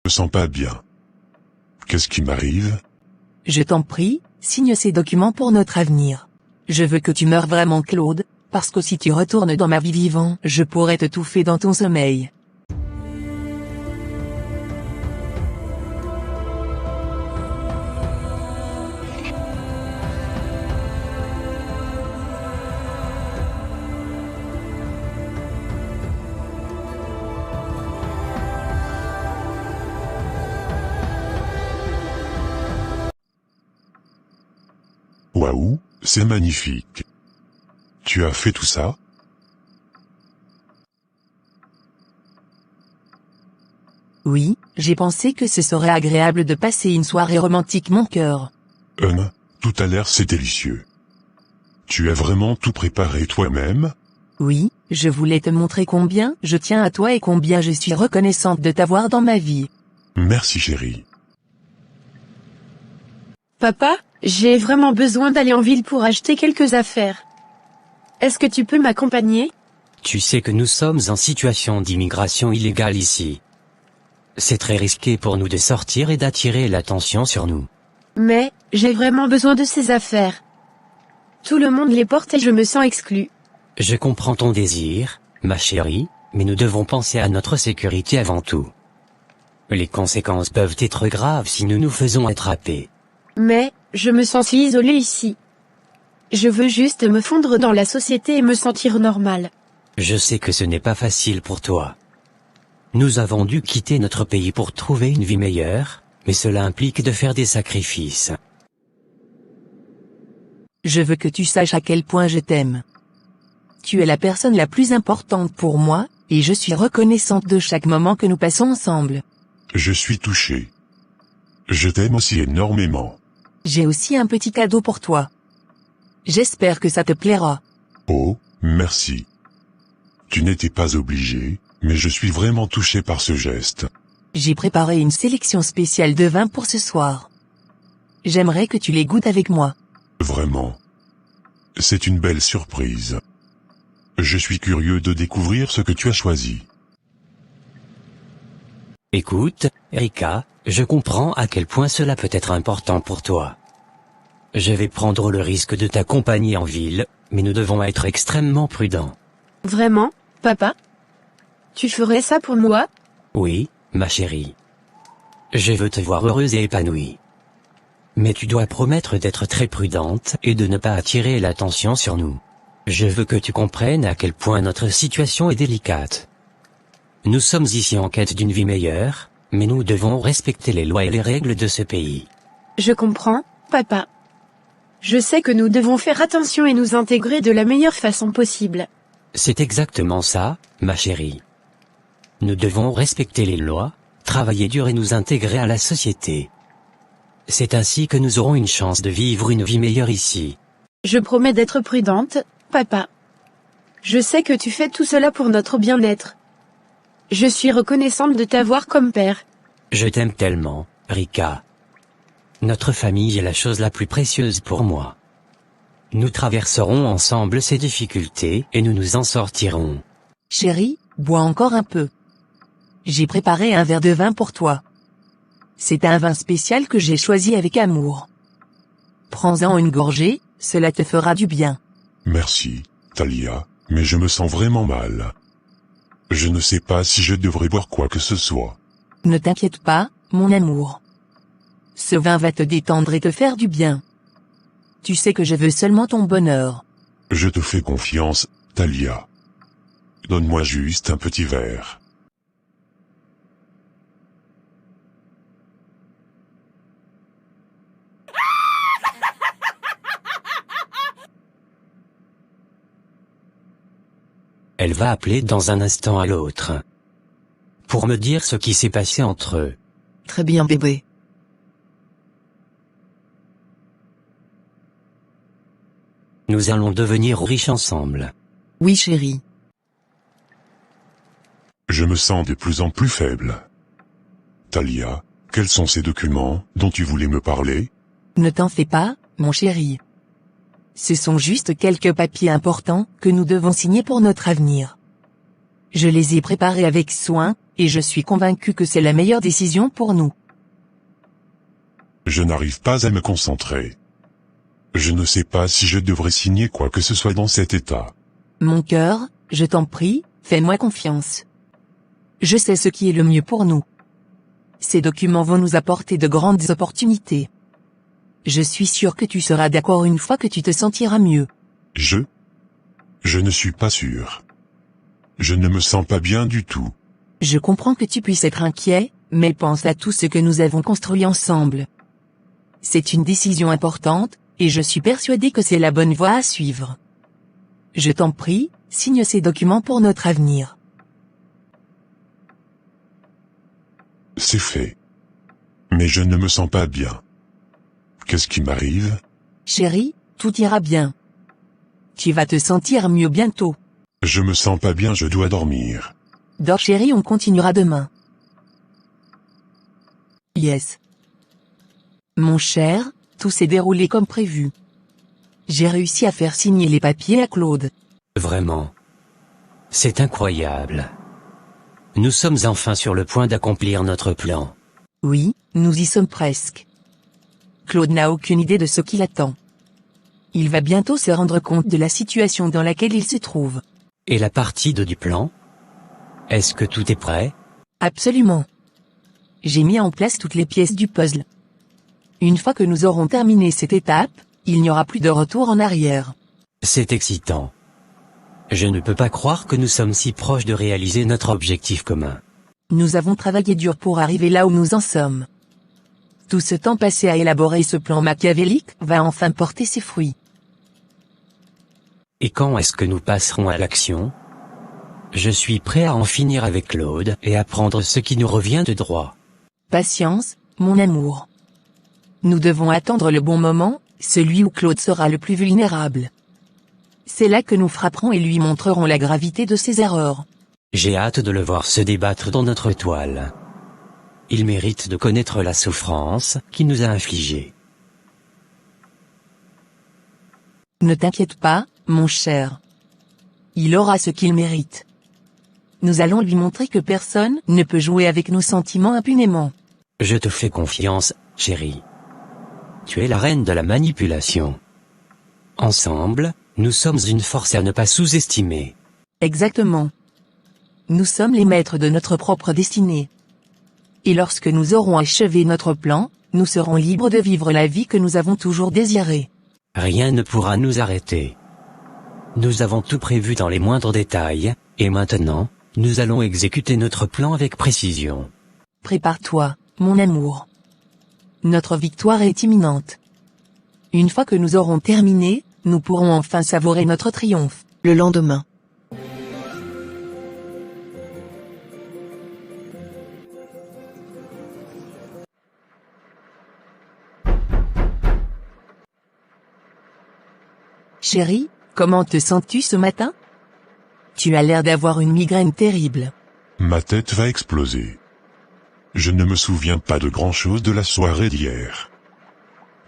me sens pas bien. Qu'est-ce qui m'arrive? Je t'en prie, signe ces documents pour notre avenir. Je veux que tu meures vraiment, Claude, parce que si tu retournes dans ma vie vivant, je pourrais te touffer dans ton sommeil. Waouh, c'est magnifique. Tu as fait tout ça? Oui, j'ai pensé que ce serait agréable de passer une soirée romantique, mon cœur. Tout à l'heure c'est délicieux. Tu as vraiment tout préparé toi-même? Oui, je voulais te montrer combien je tiens à toi et combien je suis reconnaissante de t'avoir dans ma vie. Merci chérie. Papa, j'ai vraiment besoin d'aller en ville pour acheter quelques affaires. Est-ce que tu peux m'accompagner? Tu sais que nous sommes en situation d'immigration illégale ici. C'est très risqué pour nous de sortir et d'attirer l'attention sur nous. Mais, j'ai vraiment besoin de ces affaires. Tout le monde les porte et je me sens exclue. Je comprends ton désir, ma chérie, mais nous devons penser à notre sécurité avant tout. Les conséquences peuvent être graves si nous nous faisons attraper. Mais, je me sens si isolée ici. Je veux juste me fondre dans la société et me sentir normale. Je sais que ce n'est pas facile pour toi. Nous avons dû quitter notre pays pour trouver une vie meilleure, mais cela implique de faire des sacrifices. Je veux que tu saches à quel point je t'aime. Tu es la personne la plus importante pour moi, et je suis reconnaissante de chaque moment que nous passons ensemble. Je suis touché. Je t'aime aussi énormément. J'ai aussi un petit cadeau pour toi. J'espère que ça te plaira. Oh, merci. Tu n'étais pas obligé, mais je suis vraiment touché par ce geste. J'ai préparé une sélection spéciale de vins pour ce soir. J'aimerais que tu les goûtes avec moi. Vraiment. C'est une belle surprise. Je suis curieux de découvrir ce que tu as choisi. Écoute, Erika, je comprends à quel point cela peut être important pour toi. Je vais prendre le risque de t'accompagner en ville, mais nous devons être extrêmement prudents. Vraiment, papa? Tu ferais ça pour moi? Oui, ma chérie. Je veux te voir heureuse et épanouie. Mais tu dois promettre d'être très prudente et de ne pas attirer l'attention sur nous. Je veux que tu comprennes à quel point notre situation est délicate. Nous sommes ici en quête d'une vie meilleure, mais nous devons respecter les lois et les règles de ce pays. Je comprends, papa. Je sais que nous devons faire attention et nous intégrer de la meilleure façon possible. C'est exactement ça, ma chérie. Nous devons respecter les lois, travailler dur et nous intégrer à la société. C'est ainsi que nous aurons une chance de vivre une vie meilleure ici. Je promets d'être prudente, papa. Je sais que tu fais tout cela pour notre bien-être. Je suis reconnaissante de t'avoir comme père. Je t'aime tellement, Rika. Notre famille est la chose la plus précieuse pour moi. Nous traverserons ensemble ces difficultés et nous nous en sortirons. Chérie, bois encore un peu. J'ai préparé un verre de vin pour toi. C'est un vin spécial que j'ai choisi avec amour. Prends-en une gorgée, cela te fera du bien. Merci, Talia, mais je me sens vraiment mal. Je ne sais pas si je devrais boire quoi que ce soit. Ne t'inquiète pas, mon amour. Ce vin va te détendre et te faire du bien. Tu sais que je veux seulement ton bonheur. Je te fais confiance, Talia. Donne-moi juste un petit verre. Elle va appeler dans un instant à l'autre. Pour me dire ce qui s'est passé entre eux. Très bien, bébé. Nous allons devenir riches ensemble. Oui, chérie. Je me sens de plus en plus faible. Talia, quels sont ces documents dont tu voulais me parler? Ne t'en fais pas, mon chéri. Ce sont juste quelques papiers importants que nous devons signer pour notre avenir. Je les ai préparés avec soin, et je suis convaincu que c'est la meilleure décision pour nous. Je n'arrive pas à me concentrer. Je ne sais pas si je devrais signer quoi que ce soit dans cet état. Mon cœur, je t'en prie, fais-moi confiance. Je sais ce qui est le mieux pour nous. Ces documents vont nous apporter de grandes opportunités. Je suis sûr que tu seras d'accord une fois que tu te sentiras mieux. Je ne suis pas sûr. Je ne me sens pas bien du tout. Je comprends que tu puisses être inquiet, mais pense à tout ce que nous avons construit ensemble. C'est une décision importante, et je suis persuadé que c'est la bonne voie à suivre. Je t'en prie, signe ces documents pour notre avenir. C'est fait. Mais je ne me sens pas bien. Qu'est-ce qui m'arrive? Chérie, tout ira bien. Tu vas te sentir mieux bientôt. Je me sens pas bien, je dois dormir. Dors chérie, on continuera demain. Yes. Mon cher, tout s'est déroulé comme prévu. J'ai réussi à faire signer les papiers à Claude. Vraiment. C'est incroyable. Nous sommes enfin sur le point d'accomplir notre plan. Oui, nous y sommes presque. Claude n'a aucune idée de ce qui l'attend. Il va bientôt se rendre compte de la situation dans laquelle il se trouve. Et la partie 2 du plan? Est-ce que tout est prêt? Absolument. J'ai mis en place toutes les pièces du puzzle. Une fois que nous aurons terminé cette étape, il n'y aura plus de retour en arrière. C'est excitant. Je ne peux pas croire que nous sommes si proches de réaliser notre objectif commun. Nous avons travaillé dur pour arriver là où nous en sommes. Tout ce temps passé à élaborer ce plan machiavélique va enfin porter ses fruits. Et quand est-ce que nous passerons à l'action? Je suis prêt à en finir avec Claude et à prendre ce qui nous revient de droit. Patience, mon amour. Nous devons attendre le bon moment, celui où Claude sera le plus vulnérable. C'est là que nous frapperons et lui montrerons la gravité de ses erreurs. J'ai hâte de le voir se débattre dans notre toile. Il mérite de connaître la souffrance qu'il nous a infligée. Ne t'inquiète pas, mon cher. Il aura ce qu'il mérite. Nous allons lui montrer que personne ne peut jouer avec nos sentiments impunément. Je te fais confiance, chérie. Tu es la reine de la manipulation. Ensemble, nous sommes une force à ne pas sous-estimer. Exactement. Nous sommes les maîtres de notre propre destinée. Et lorsque nous aurons achevé notre plan, nous serons libres de vivre la vie que nous avons toujours désirée. Rien ne pourra nous arrêter. Nous avons tout prévu dans les moindres détails, et maintenant, nous allons exécuter notre plan avec précision. Prépare-toi, mon amour. Notre victoire est imminente. Une fois que nous aurons terminé, nous pourrons enfin savourer notre triomphe. Le lendemain. Chérie, comment te sens-tu ce matin? Tu as l'air d'avoir une migraine terrible. Ma tête va exploser. Je ne me souviens pas de grand-chose de la soirée d'hier.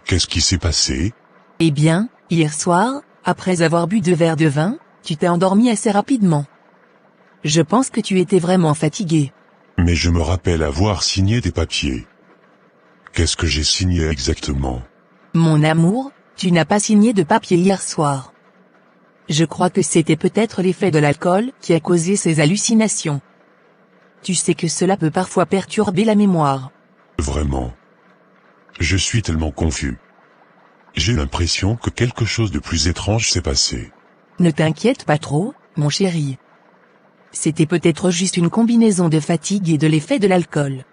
Qu'est-ce qui s'est passé? Eh bien, hier soir, après avoir bu 2 verres de vin, tu t'es endormi assez rapidement. Je pense que tu étais vraiment fatigué. Mais je me rappelle avoir signé des papiers. Qu'est-ce que j'ai signé exactement? Mon amour, tu n'as pas signé de papier hier soir. Je crois que c'était peut-être l'effet de l'alcool qui a causé ces hallucinations. Tu sais que cela peut parfois perturber la mémoire. Vraiment. Je suis tellement confus. J'ai l'impression que quelque chose de plus étrange s'est passé. Ne t'inquiète pas trop, mon chéri. C'était peut-être juste une combinaison de fatigue et de l'effet de l'alcool.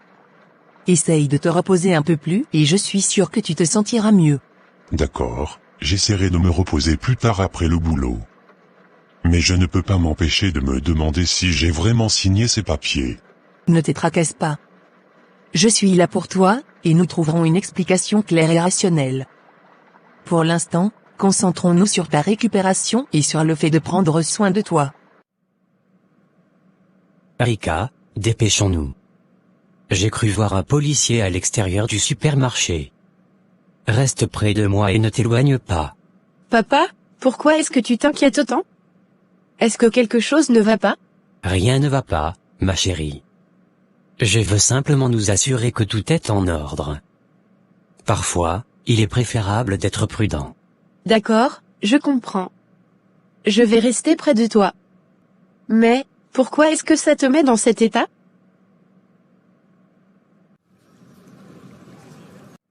Essaye de te reposer un peu plus et je suis sûr que tu te sentiras mieux. D'accord, j'essaierai de me reposer plus tard après le boulot. Mais je ne peux pas m'empêcher de me demander si j'ai vraiment signé ces papiers. Ne te tracasse pas. Je suis là pour toi, et nous trouverons une explication claire et rationnelle. Pour l'instant, concentrons-nous sur ta récupération et sur le fait de prendre soin de toi. Rika, dépêchons-nous. J'ai cru voir un policier à l'extérieur du supermarché. Reste près de moi et ne t'éloigne pas. Papa, pourquoi est-ce que tu t'inquiètes autant? Est-ce que quelque chose ne va pas? Rien ne va pas, ma chérie. Je veux simplement nous assurer que tout est en ordre. Parfois, il est préférable d'être prudent. D'accord, je comprends. Je vais rester près de toi. Mais, pourquoi est-ce que ça te met dans cet état?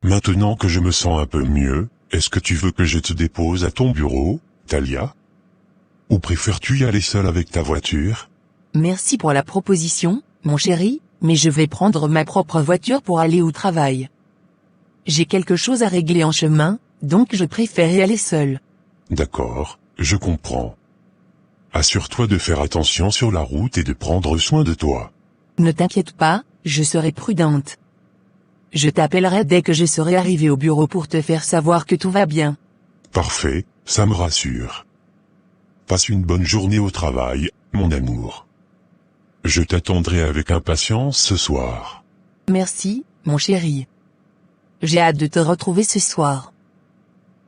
Maintenant que je me sens un peu mieux, est-ce que tu veux que je te dépose à ton bureau, Talia? Ou préfères-tu y aller seul avec ta voiture? Merci pour la proposition, mon chéri, mais je vais prendre ma propre voiture pour aller au travail. J'ai quelque chose à régler en chemin, donc je préfère y aller seul. D'accord, je comprends. Assure-toi de faire attention sur la route et de prendre soin de toi. Ne t'inquiète pas, je serai prudente. Je t'appellerai dès que je serai arrivé au bureau pour te faire savoir que tout va bien. Parfait, ça me rassure. Passe une bonne journée au travail, mon amour. Je t'attendrai avec impatience ce soir. Merci, mon chéri. J'ai hâte de te retrouver ce soir.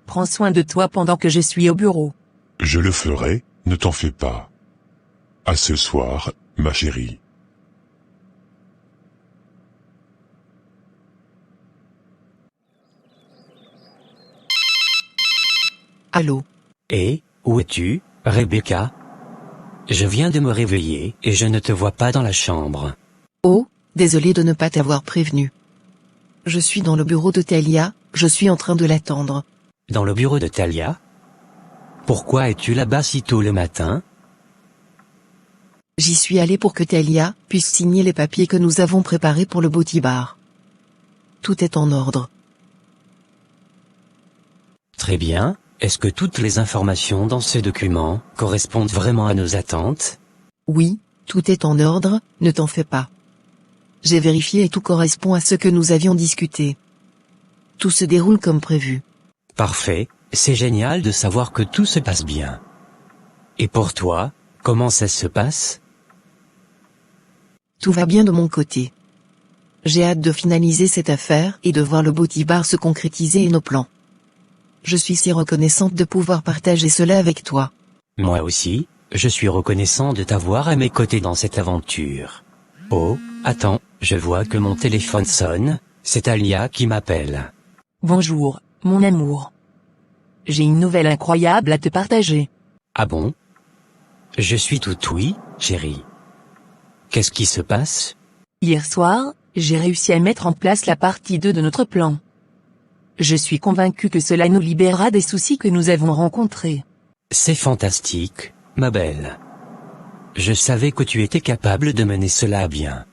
Prends soin de toi pendant que je suis au bureau. Je le ferai, ne t'en fais pas. À ce soir, ma chérie. Allô? Et, où es-tu, Rebecca? Je viens de me réveiller et je ne te vois pas dans la chambre. Oh, désolé de ne pas t'avoir prévenu. Je suis dans le bureau de Talia, je suis en train de l'attendre. Dans le bureau de Talia? Pourquoi es-tu là-bas si tôt le matin? J'y suis allé pour que Talia puisse signer les papiers que nous avons préparés pour le Booty Bar. Tout est en ordre. Très bien. Est-ce que toutes les informations dans ce document correspondent vraiment à nos attentes? Oui, tout est en ordre, ne t'en fais pas. J'ai vérifié et tout correspond à ce que nous avions discuté. Tout se déroule comme prévu. Parfait, c'est génial de savoir que tout se passe bien. Et pour toi, comment ça se passe? Tout va bien de mon côté. J'ai hâte de finaliser cette affaire et de voir le Booty Bar se concrétiser et nos plans. Je suis si reconnaissante de pouvoir partager cela avec toi. Moi aussi, je suis reconnaissant de t'avoir à mes côtés dans cette aventure. Oh, attends, je vois que mon téléphone sonne, c'est Talia qui m'appelle. Bonjour, mon amour. J'ai une nouvelle incroyable à te partager. Ah bon? Je suis tout oui, chérie. Qu'est-ce qui se passe? Hier soir, j'ai réussi à mettre en place la partie 2 de notre plan. Je suis convaincu que cela nous libérera des soucis que nous avons rencontrés. C'est fantastique, ma belle. Je savais que tu étais capable de mener cela à bien.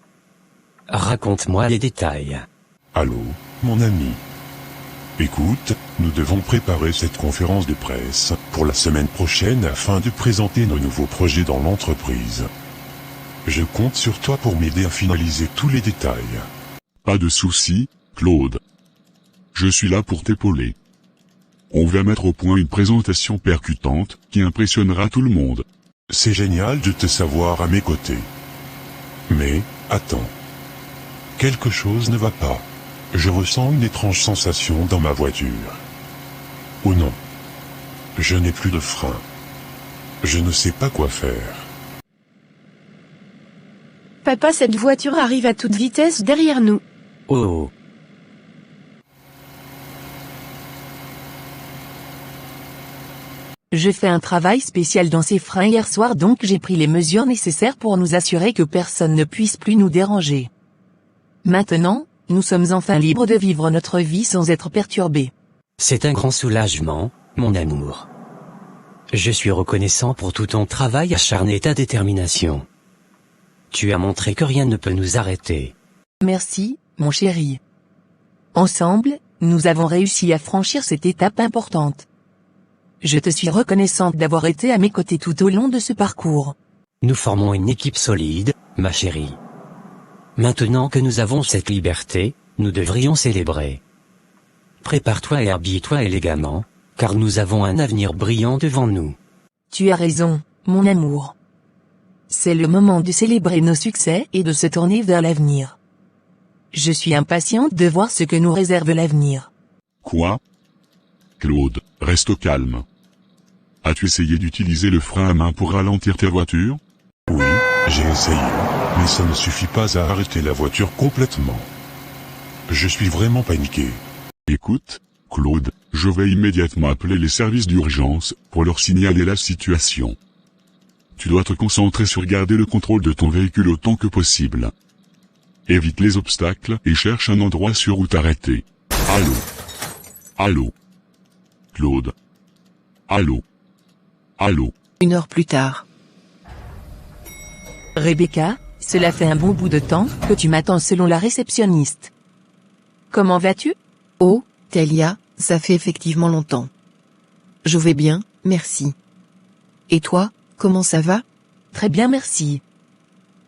Raconte-moi les détails. Allô, mon ami. Écoute, nous devons préparer cette conférence de presse pour la semaine prochaine afin de présenter nos nouveaux projets dans l'entreprise. Je compte sur toi pour m'aider à finaliser tous les détails. Pas de souci, Claude. Je suis là pour t'épauler. On va mettre au point une présentation percutante qui impressionnera tout le monde. C'est génial de te savoir à mes côtés. Mais, attends. Quelque chose ne va pas. Je ressens une étrange sensation dans ma voiture. Oh non. Je n'ai plus de frein. Je ne sais pas quoi faire. Papa, cette voiture arrive à toute vitesse derrière nous. Oh. Je fais un travail spécial dans ces freins hier soir, donc j'ai pris les mesures nécessaires pour nous assurer que personne ne puisse plus nous déranger. Maintenant, nous sommes enfin libres de vivre notre vie sans être perturbés. C'est un grand soulagement, mon amour. Je suis reconnaissant pour tout ton travail acharné et ta détermination. Tu as montré que rien ne peut nous arrêter. Merci, mon chéri. Ensemble, nous avons réussi à franchir cette étape importante. Je te suis reconnaissante d'avoir été à mes côtés tout au long de ce parcours. Nous formons une équipe solide, ma chérie. Maintenant que nous avons cette liberté, nous devrions célébrer. Prépare-toi et habille-toi élégamment, car nous avons un avenir brillant devant nous. Tu as raison, mon amour. C'est le moment de célébrer nos succès et de se tourner vers l'avenir. Je suis impatiente de voir ce que nous réserve l'avenir. Quoi? Claude, reste calme. As-tu essayé d'utiliser le frein à main pour ralentir ta voiture? Oui, J'ai essayé, mais ça ne suffit pas à arrêter la voiture complètement. Je suis vraiment paniqué. Écoute, Claude, je vais immédiatement appeler les services d'urgence pour leur signaler la situation. Tu dois te concentrer sur garder le contrôle de ton véhicule autant que possible. Évite les obstacles et cherche un endroit sûr où t'arrêter. Allô? Allô? Claude? Allô? Allô? 1 heure plus tard. Rebecca, cela fait un bon bout de temps que tu m'attends selon la réceptionniste. Comment vas-tu? Oh, Talia, ça fait effectivement longtemps. Je vais bien, merci. Et toi, comment ça va? Très bien, merci.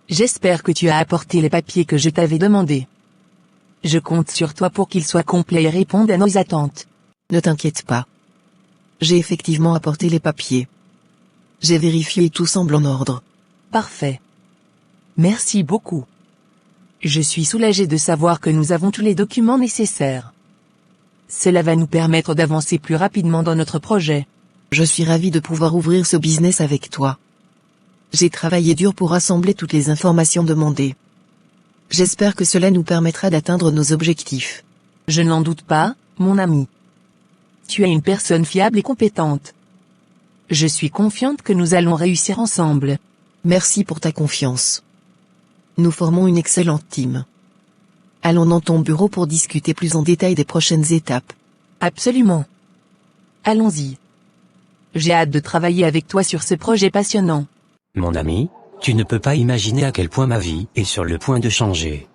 J'espère que tu as apporté les papiers que je t'avais demandés. Je compte sur toi pour qu'ils soient complets et répondent à nos attentes. Ne t'inquiète pas. J'ai effectivement apporté les papiers. J'ai vérifié et tout semble en ordre. Parfait. Merci beaucoup. Je suis soulagé de savoir que nous avons tous les documents nécessaires. Cela va nous permettre d'avancer plus rapidement dans notre projet. Je suis ravi de pouvoir ouvrir ce business avec toi. J'ai travaillé dur pour rassembler toutes les informations demandées. J'espère que cela nous permettra d'atteindre nos objectifs. Je n'en doute pas, mon ami. Tu es une personne fiable et compétente. Je suis confiante que nous allons réussir ensemble. Merci pour ta confiance. Nous formons une excellente team. Allons dans ton bureau pour discuter plus en détail des prochaines étapes. Absolument. Allons-y. J'ai hâte de travailler avec toi sur ce projet passionnant. Mon ami, tu ne peux pas imaginer à quel point ma vie est sur le point de changer.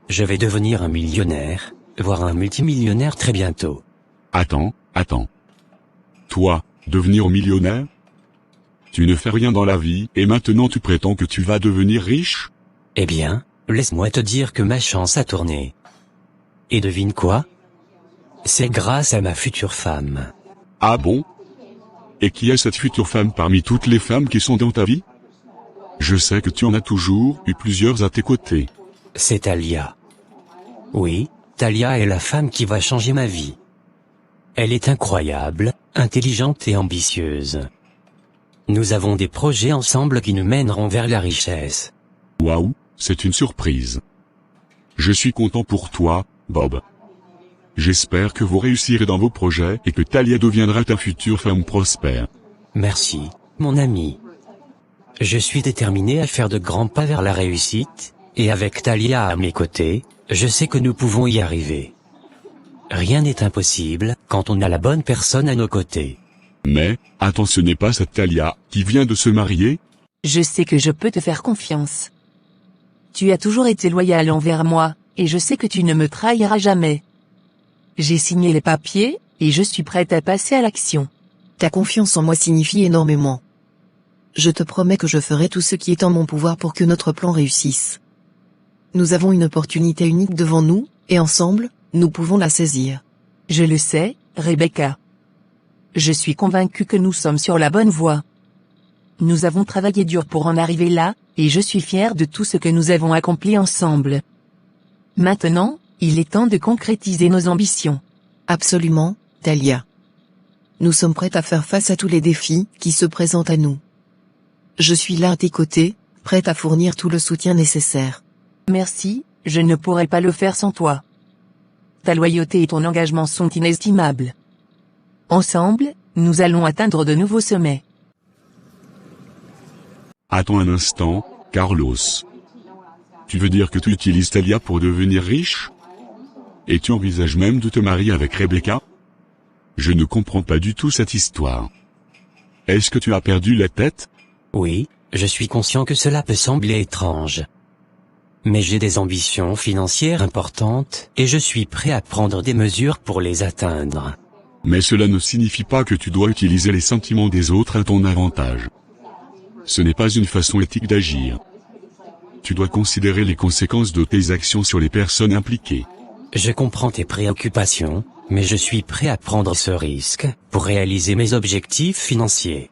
Je vais devenir un millionnaire, voire un multimillionnaire très bientôt. Attends. Toi, devenir millionnaire? Tu ne fais rien dans la vie et maintenant tu prétends que tu vas devenir riche? Eh bien, laisse-moi te dire que ma chance a tourné. Et devine quoi? C'est grâce à ma future femme. Ah bon? Et qui est cette future femme parmi toutes les femmes qui sont dans ta vie? Je sais que tu en as toujours eu plusieurs à tes côtés. C'est Talia. Oui, Talia est la femme qui va changer ma vie. Elle est incroyable, intelligente et ambitieuse. Nous avons des projets ensemble qui nous mèneront vers la richesse. Waouh, c'est une surprise. Je suis content pour toi, Bob. J'espère que vous réussirez dans vos projets et que Talia deviendra ta future femme prospère. Merci, mon ami. Je suis déterminé à faire de grands pas vers la réussite, et avec Talia à mes côtés, je sais que nous pouvons y arriver. Rien n'est impossible quand on a la bonne personne à nos côtés. Mais, attends, ce n'est pas cette Talia qui vient de se marier? Je sais que je peux te faire confiance. Tu as toujours été loyal envers moi, et je sais que tu ne me trahiras jamais. J'ai signé les papiers, et je suis prête à passer à l'action. Ta confiance en moi signifie énormément. Je te promets que je ferai tout ce qui est en mon pouvoir pour que notre plan réussisse. Nous avons une opportunité unique devant nous, et ensemble, nous pouvons la saisir. Je le sais, Rebecca. Je suis convaincue que nous sommes sur la bonne voie. Nous avons travaillé dur pour en arriver là, et je suis fière de tout ce que nous avons accompli ensemble. Maintenant, il est temps de concrétiser nos ambitions. Absolument, Talia. Nous sommes prêts à faire face à tous les défis qui se présentent à nous. Je suis là à tes côtés, prête à fournir tout le soutien nécessaire. Merci, je ne pourrais pas le faire sans toi. Ta loyauté et ton engagement sont inestimables. Ensemble, nous allons atteindre de nouveaux sommets. Attends un instant, Carlos. Tu veux dire que tu utilises Talia pour devenir riche? Et tu envisages même de te marier avec Rebecca? Je ne comprends pas du tout cette histoire. Est-ce que tu as perdu la tête? Oui, je suis conscient que cela peut sembler étrange. Mais j'ai des ambitions financières importantes, et je suis prêt à prendre des mesures pour les atteindre. Mais cela ne signifie pas que tu dois utiliser les sentiments des autres à ton avantage. Ce n'est pas une façon éthique d'agir. Tu dois considérer les conséquences de tes actions sur les personnes impliquées. Je comprends tes préoccupations, mais je suis prêt à prendre ce risque, pour réaliser mes objectifs financiers.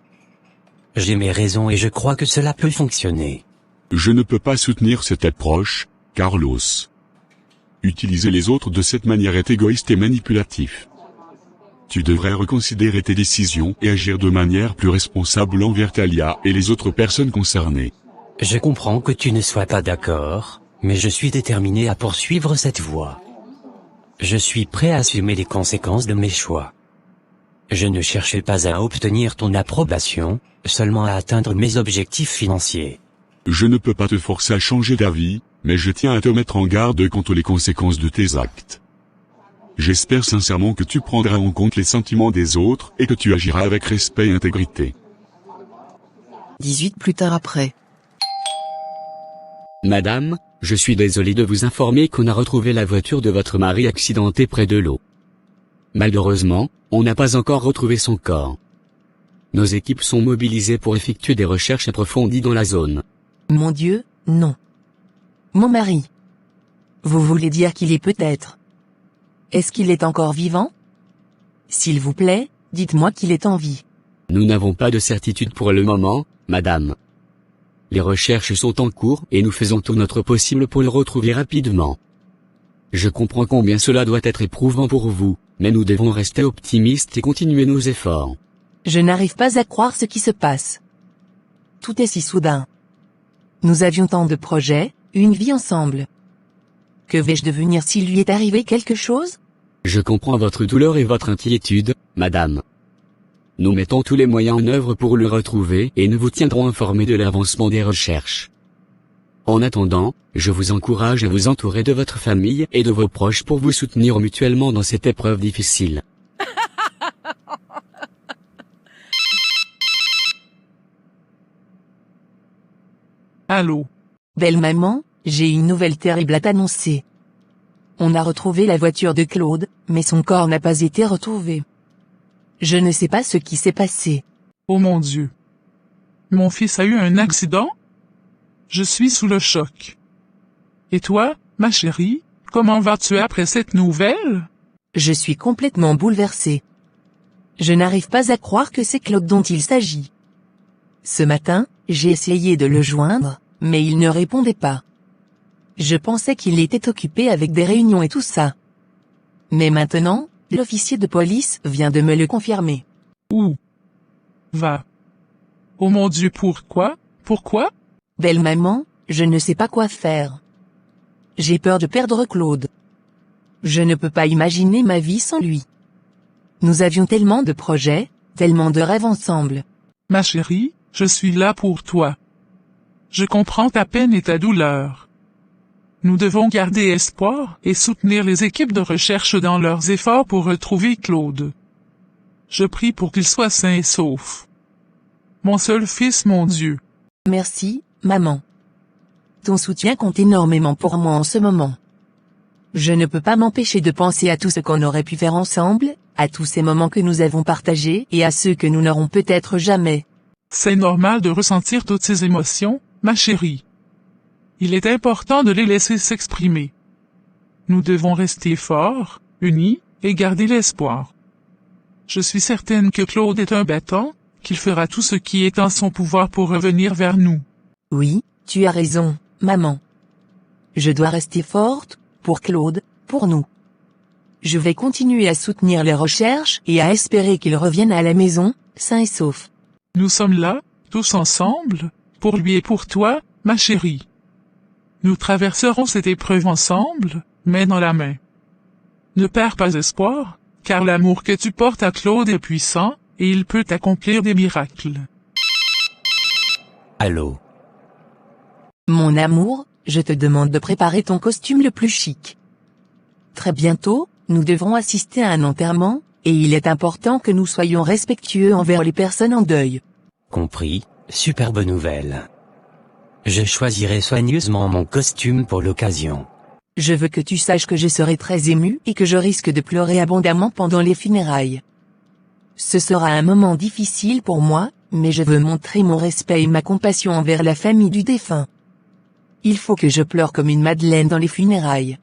J'ai mes raisons et je crois que cela peut fonctionner. Je ne peux pas soutenir cette approche, Carlos. Utiliser les autres de cette manière est égoïste et manipulatif. Tu devrais reconsidérer tes décisions et agir de manière plus responsable envers Talia et les autres personnes concernées. Je comprends que tu ne sois pas d'accord, mais je suis déterminé à poursuivre cette voie. Je suis prêt à assumer les conséquences de mes choix. Je ne cherchais pas à obtenir ton approbation, seulement à atteindre mes objectifs financiers. Je ne peux pas te forcer à changer d'avis, mais je tiens à te mettre en garde contre les conséquences de tes actes. J'espère sincèrement que tu prendras en compte les sentiments des autres et que tu agiras avec respect et intégrité. 18 plus tard après. Madame, je suis désolé de vous informer qu'on a retrouvé la voiture de votre mari accidentée près de l'eau. Malheureusement, on n'a pas encore retrouvé son corps. Nos équipes sont mobilisées pour effectuer des recherches approfondies dans la zone. Mon Dieu, non. Mon mari. Vous voulez dire qu'il est peut-être... Est-ce qu'il est encore vivant? S'il vous plaît, dites-moi qu'il est en vie. Nous n'avons pas de certitude pour le moment, madame. Les recherches sont en cours et nous faisons tout notre possible pour le retrouver rapidement. Je comprends combien cela doit être éprouvant pour vous, mais nous devons rester optimistes et continuer nos efforts. Je n'arrive pas à croire ce qui se passe. Tout est si soudain. Nous avions tant de projets, une vie ensemble. Que vais-je devenir s'il lui est arrivé quelque chose? Je comprends votre douleur et votre inquiétude, madame. Nous mettons tous les moyens en œuvre pour le retrouver et nous vous tiendrons informés de l'avancement des recherches. En attendant, je vous encourage à vous entourer de votre famille et de vos proches pour vous soutenir mutuellement dans cette épreuve difficile. Allô? Belle maman, j'ai une nouvelle terrible à t'annoncer. On a retrouvé la voiture de Claude, mais son corps n'a pas été retrouvé. Je ne sais pas ce qui s'est passé. Oh mon Dieu. Mon fils a eu un accident? Je suis sous le choc. Et toi, ma chérie, comment vas-tu après cette nouvelle? Je suis complètement bouleversée. Je n'arrive pas à croire que c'est Claude dont il s'agit. Ce matin, j'ai essayé de le joindre, mais il ne répondait pas. Je pensais qu'il était occupé avec des réunions et tout ça. Mais maintenant, l'officier de police vient de me le confirmer. Où? Va. Oh mon Dieu, pourquoi? Pourquoi? Belle maman, je ne sais pas quoi faire. J'ai peur de perdre Claude. Je ne peux pas imaginer ma vie sans lui. Nous avions tellement de projets, tellement de rêves ensemble. Ma chérie, je suis là pour toi. Je comprends ta peine et ta douleur. Nous devons garder espoir et soutenir les équipes de recherche dans leurs efforts pour retrouver Claude. Je prie pour qu'il soit sain et sauf. Mon seul fils, mon Dieu. Merci, maman. Ton soutien compte énormément pour moi en ce moment. Je ne peux pas m'empêcher de penser à tout ce qu'on aurait pu faire ensemble, à tous ces moments que nous avons partagés et à ceux que nous n'aurons peut-être jamais. C'est normal de ressentir toutes ces émotions, ma chérie. Il est important de les laisser s'exprimer. Nous devons rester forts, unis, et garder l'espoir. Je suis certaine que Claude est un battant, qu'il fera tout ce qui est en son pouvoir pour revenir vers nous. Oui, tu as raison, maman. Je dois rester forte, pour Claude, pour nous. Je vais continuer à soutenir les recherches et à espérer qu'il revienne à la maison, sain et sauf. Nous sommes là, tous ensemble, pour lui et pour toi, ma chérie. Nous traverserons cette épreuve ensemble, main dans la main. Ne perds pas espoir, car l'amour que tu portes à Claude est puissant, et il peut accomplir des miracles. Allô? Mon amour, je te demande de préparer ton costume le plus chic. Très bientôt, nous devrons assister à un enterrement, et il est important que nous soyons respectueux envers les personnes en deuil. Compris, superbe nouvelle. Je choisirai soigneusement mon costume pour l'occasion. Je veux que tu saches que je serai très émue et que je risque de pleurer abondamment pendant les funérailles. Ce sera un moment difficile pour moi, mais je veux montrer mon respect et ma compassion envers la famille du défunt. Il faut que je pleure comme une madeleine dans les funérailles.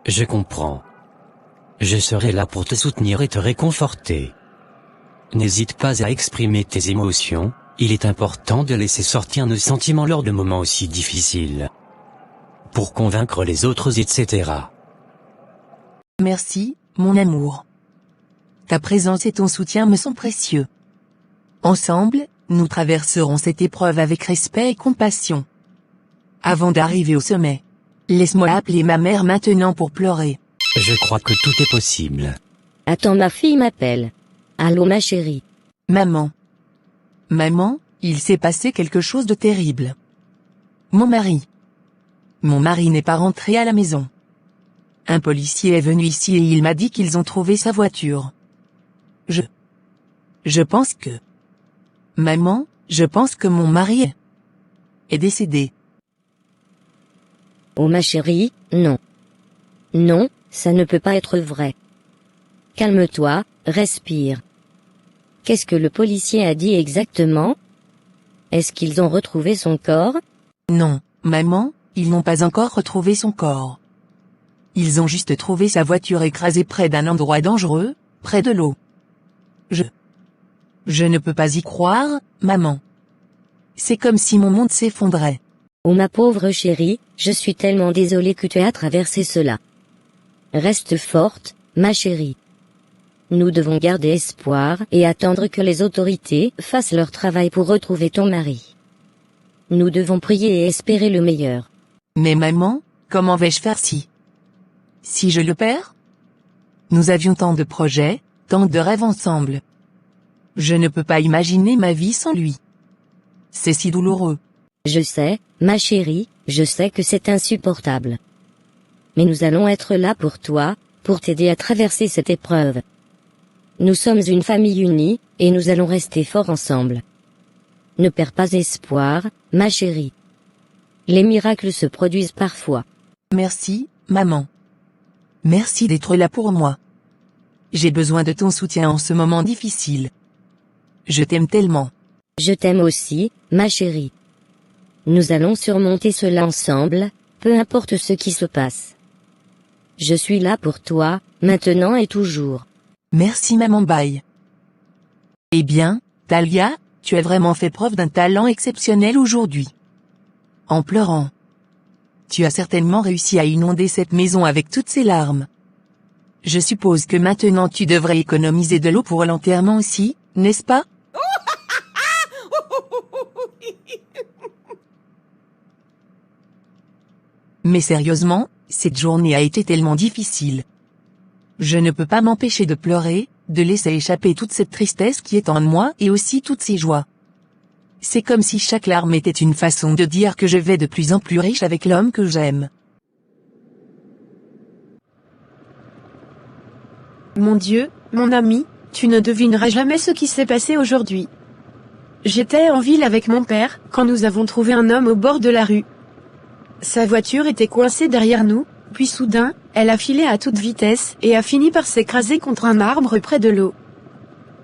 Je comprends. Je serai là pour te soutenir et te réconforter. N'hésite pas à exprimer tes émotions, il est important de laisser sortir nos sentiments lors de moments aussi difficiles. pour convaincre les autres, etc. Merci, mon amour. Ta présence et ton soutien me sont précieux. Ensemble, nous traverserons cette épreuve avec respect et compassion. Avant d'arriver au sommet, laisse-moi appeler ma mère maintenant pour pleurer. Je crois que tout est possible. Attends, ma fille m'appelle. Allô, ma chérie. Maman. Maman, il s'est passé quelque chose de terrible. Mon mari n'est pas rentré à la maison. Un policier est venu ici et il m'a dit qu'ils ont trouvé sa voiture. Je pense que... Maman, je pense que mon mari est décédé. Oh ma chérie, non. Non, ça ne peut pas être vrai. Calme-toi, respire. Qu'est-ce que le policier a dit exactement? Est-ce qu'ils ont retrouvé son corps? Non, maman, ils n'ont pas encore retrouvé son corps. Ils ont juste trouvé sa voiture écrasée près d'un endroit dangereux, près de l'eau. Je ne peux pas y croire, maman. C'est comme si mon monde s'effondrait. Oh ma pauvre chérie, je suis tellement désolée que tu aies traversé cela. Reste forte, ma chérie. Nous devons garder espoir et attendre que les autorités fassent leur travail pour retrouver ton mari. Nous devons prier et espérer le meilleur. Mais maman, comment vais-je faire si je le perds? Nous avions tant de projets, tant de rêves ensemble. Je ne peux pas imaginer ma vie sans lui. C'est si douloureux. Je sais, ma chérie, je sais que c'est insupportable. Mais nous allons être là pour toi, pour t'aider à traverser cette épreuve. Nous sommes une famille unie, et nous allons rester forts ensemble. Ne perds pas espoir, ma chérie. Les miracles se produisent parfois. Merci, maman. Merci d'être là pour moi. J'ai besoin de ton soutien en ce moment difficile. Je t'aime tellement. Je t'aime aussi, ma chérie. Nous allons surmonter cela ensemble, peu importe ce qui se passe. Je suis là pour toi, maintenant et toujours. Merci maman, bye. Eh bien, Talia, tu as vraiment fait preuve d'un talent exceptionnel aujourd'hui. En pleurant. Tu as certainement réussi à inonder cette maison avec toutes ces larmes. Je suppose que maintenant tu devrais économiser de l'eau pour l'enterrement aussi, n'est-ce pas? Mais sérieusement, cette journée a été tellement difficile. Je ne peux pas m'empêcher de pleurer, de laisser échapper toute cette tristesse qui est en moi et aussi toutes ces joies. C'est comme si chaque larme était une façon de dire que je vais de plus en plus riche avec l'homme que j'aime. Mon Dieu, mon ami, tu ne devineras jamais ce qui s'est passé aujourd'hui. J'étais en ville avec mon père, quand nous avons trouvé un homme au bord de la rue. Sa voiture était coincée derrière nous, puis soudain, elle a filé à toute vitesse et a fini par s'écraser contre un arbre près de l'eau.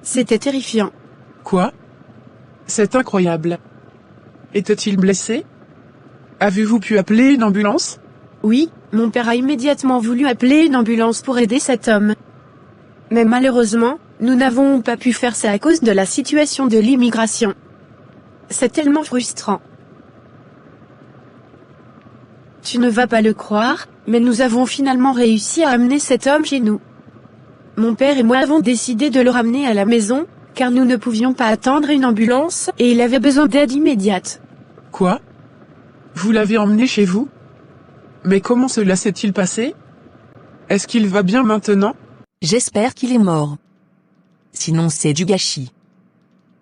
C'était terrifiant. Quoi? C'est incroyable. Était-il blessé? Avez-vous pu appeler une ambulance? Oui, mon père a immédiatement voulu appeler une ambulance pour aider cet homme. Mais malheureusement, nous n'avons pas pu faire ça à cause de la situation de l'immigration. C'est tellement frustrant. Tu ne vas pas le croire, mais nous avons finalement réussi à amener cet homme chez nous. Mon père et moi avons décidé de le ramener à la maison, car nous ne pouvions pas attendre une ambulance et il avait besoin d'aide immédiate. Quoi? Vous l'avez emmené chez vous? Mais comment cela s'est-il passé? Est-ce qu'il va bien maintenant? J'espère qu'il est mort. Sinon c'est du gâchis.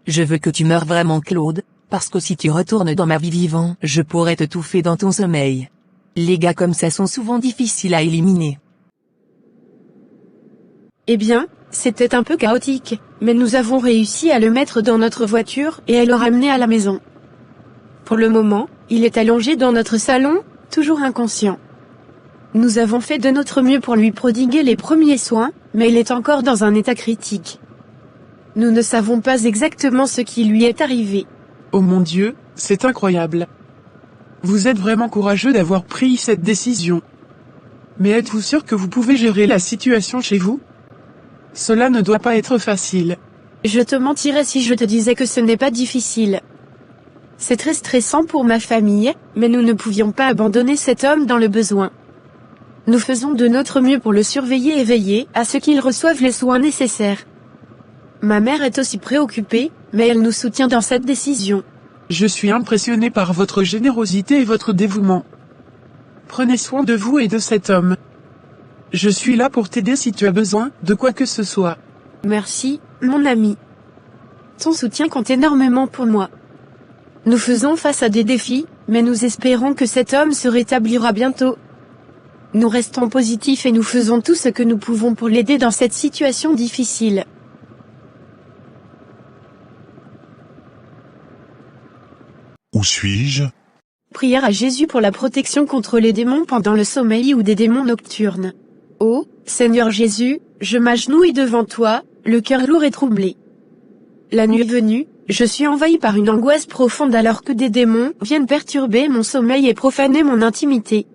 Je veux que tu meures vraiment, Claude, parce que si tu retournes dans ma vie vivant, je pourrais te touffer dans ton sommeil. Les gars comme ça sont souvent difficiles à éliminer. Eh bien, c'était un peu chaotique, mais nous avons réussi à le mettre dans notre voiture et à le ramener à la maison. Pour le moment, il est allongé dans notre salon, toujours inconscient. Nous avons fait de notre mieux pour lui prodiguer les premiers soins, mais il est encore dans un état critique. Nous ne savons pas exactement ce qui lui est arrivé. Oh mon Dieu, c'est incroyable. Vous êtes vraiment courageux d'avoir pris cette décision. Mais êtes-vous sûr que vous pouvez gérer la situation chez vous? Cela ne doit pas être facile. Je te mentirais si je te disais que ce n'est pas difficile. C'est très stressant pour ma famille, mais nous ne pouvions pas abandonner cet homme dans le besoin. Nous faisons de notre mieux pour le surveiller et veiller à ce qu'il reçoive les soins nécessaires. Ma mère est aussi préoccupée, mais elle nous soutient dans cette décision. Je suis impressionné par votre générosité et votre dévouement. Prenez soin de vous et de cet homme. Je suis là pour t'aider si tu as besoin de quoi que ce soit. Merci, mon ami. Ton soutien compte énormément pour moi. Nous faisons face à des défis, mais nous espérons que cet homme se rétablira bientôt. Nous restons positifs et nous faisons tout ce que nous pouvons pour l'aider dans cette situation difficile. Où suis-je? Prière à Jésus pour la protection contre les démons pendant le sommeil ou des démons nocturnes. Ô Seigneur Jésus, je m'agenouille devant toi, le cœur lourd et troublé. La nuit venue, je suis envahi par une angoisse profonde alors que des démons viennent perturber mon sommeil et profaner mon intimité.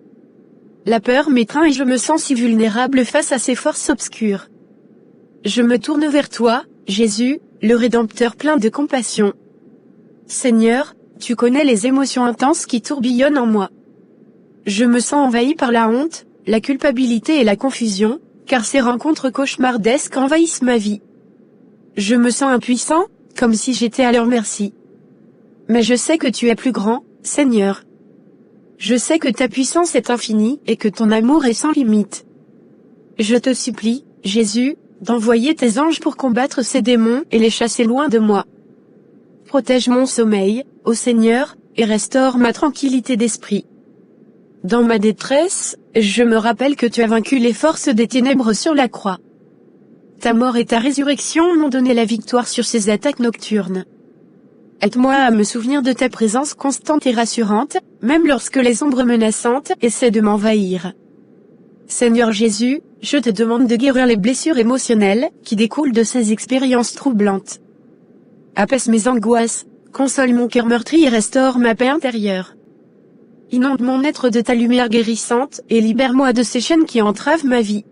La peur m'étreint et je me sens si vulnérable face à ces forces obscures. Je me tourne vers toi, Jésus, le Rédempteur plein de compassion. Seigneur, tu connais les émotions intenses qui tourbillonnent en moi. Je me sens envahi par la honte, la culpabilité et la confusion, car ces rencontres cauchemardesques envahissent ma vie. Je me sens impuissant, comme si j'étais à leur merci. Mais je sais que tu es plus grand, Seigneur. Je sais que ta puissance est infinie et que ton amour est sans limite. Je te supplie, Jésus, d'envoyer tes anges pour combattre ces démons et les chasser loin de moi. Protège mon sommeil, ô Seigneur, et restaure ma tranquillité d'esprit. Dans ma détresse, je me rappelle que tu as vaincu les forces des ténèbres sur la croix. Ta mort et ta résurrection m'ont donné la victoire sur ces attaques nocturnes. Aide-moi à me souvenir de ta présence constante et rassurante, même lorsque les ombres menaçantes essaient de m'envahir. Seigneur Jésus, je te demande de guérir les blessures émotionnelles qui découlent de ces expériences troublantes. Apaise mes angoisses, console mon cœur meurtri et restaure ma paix intérieure. Inonde mon être de ta lumière guérissante et libère-moi de ces chaînes qui entravent ma vie.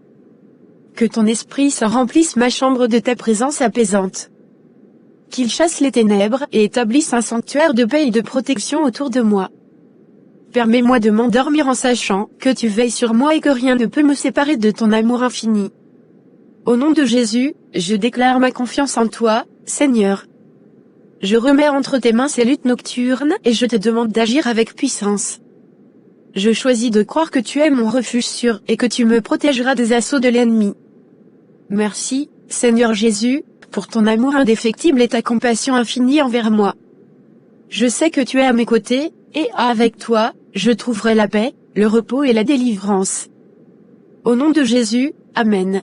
Que ton esprit se remplisse ma chambre de ta présence apaisante. Qu'il chasse les ténèbres et établisse un sanctuaire de paix et de protection autour de moi. Permets-moi de m'endormir en sachant que tu veilles sur moi et que rien ne peut me séparer de ton amour infini. Au nom de Jésus, je déclare ma confiance en toi, Seigneur. Je remets entre tes mains ces luttes nocturnes et je te demande d'agir avec puissance. Je choisis de croire que tu es mon refuge sûr et que tu me protégeras des assauts de l'ennemi. Merci, Seigneur Jésus, pour ton amour indéfectible et ta compassion infinie envers moi. Je sais que tu es à mes côtés, et avec toi, je trouverai la paix, le repos et la délivrance. Au nom de Jésus, Amen.